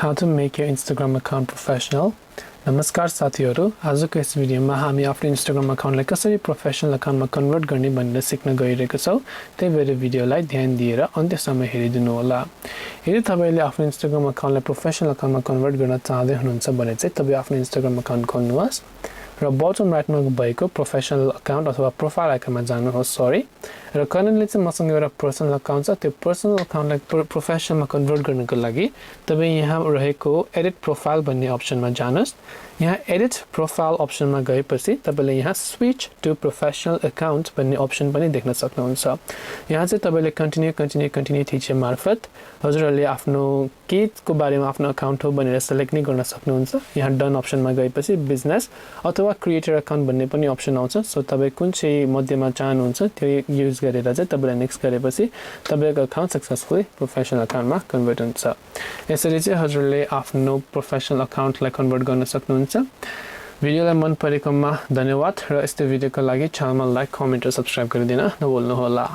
How to make your Instagram account professional. नमस्कार साथीहरु, आजको यस भिडियोमा हामी आफ्नो Instagram अकाउन्टलाई कसरी प्रोफेसनल अकाउन्टमा कन्भर्ट गर्ने भनेर सिक्न गइरहेका छौं। त्यही भएर भिडियोलाई ध्यान दिएर अन्त्यसम्म हेरिदिनु होला। यदि तपाईले आफ्नो Instagram अकाउन्टलाई प्रोफेसनल अकाउन्टमा कन्भर्ट गर्न चाहदै हुनुहुन्छ भने चाहिँ तपाई आफ्नो Instagram अकाउन्ट खोल्नुहोस् र बटम राइटमा भएको प्रोफेसनल अकाउन्ट अथवा प्रोफाइल आइकनमा जानुहोस् र करेन्टली चाहिँ मसँग एउटा पर्सनल अकाउन्ट छ। त्यो पर्सनल अकाउन्टलाई प्रोफेसनलमा कन्भर्ट गर्नको लागि तपाई यहाँ रहेको एडिट प्रोफाइल भन्ने अप्सनमा जानुहोस्। यहाँ एडिट प्रोफाइल अप्सनमा गएपछि तपाईले यहाँ स्विच टु प्रोफेसनल अकाउन्ट भन्ने अप्सन पनि देख्न सक्नुहुन्छ। यहाँ चाहिँ तपाईले कन्टिन्यू थिचे मार्फत हजुरहरूले आफ्नो केको बारेमा आफ्नो अकाउन्ट हो भनेर सिलेक्ट नै गर्न सक्नुहुन्छ। यहाँ डन अप्सनमा गएपछि बिजनेस अथवा क्रिएटर अकाउन्ट भन्ने पनि अप्सन आउँछ। सो तपाई कुन चाहिँ मध्येमा चाहनुहुन्छ त्यो युज गरेर चाहिँ तपाईले नेक्स्ट गरेपछि तपाईको अकाउन्ट सक्सेसफुली प्रोफेसनल अकाउन्टमा कन्भर्ट हुन्छ। यसरी चाहिँ हजुरले आफ्नो प्रोफेसनल अकाउन्टलाई कन्भर्ट गर्न सक्नुहुन्छ। भिडियोलाई मन परेकोमा धन्यवाद र यस्तो भिडियोको लागि च्यानलमा लाइक, कमेन्ट र सब्स्क्राइब गरिदिन नभुल्नु होला।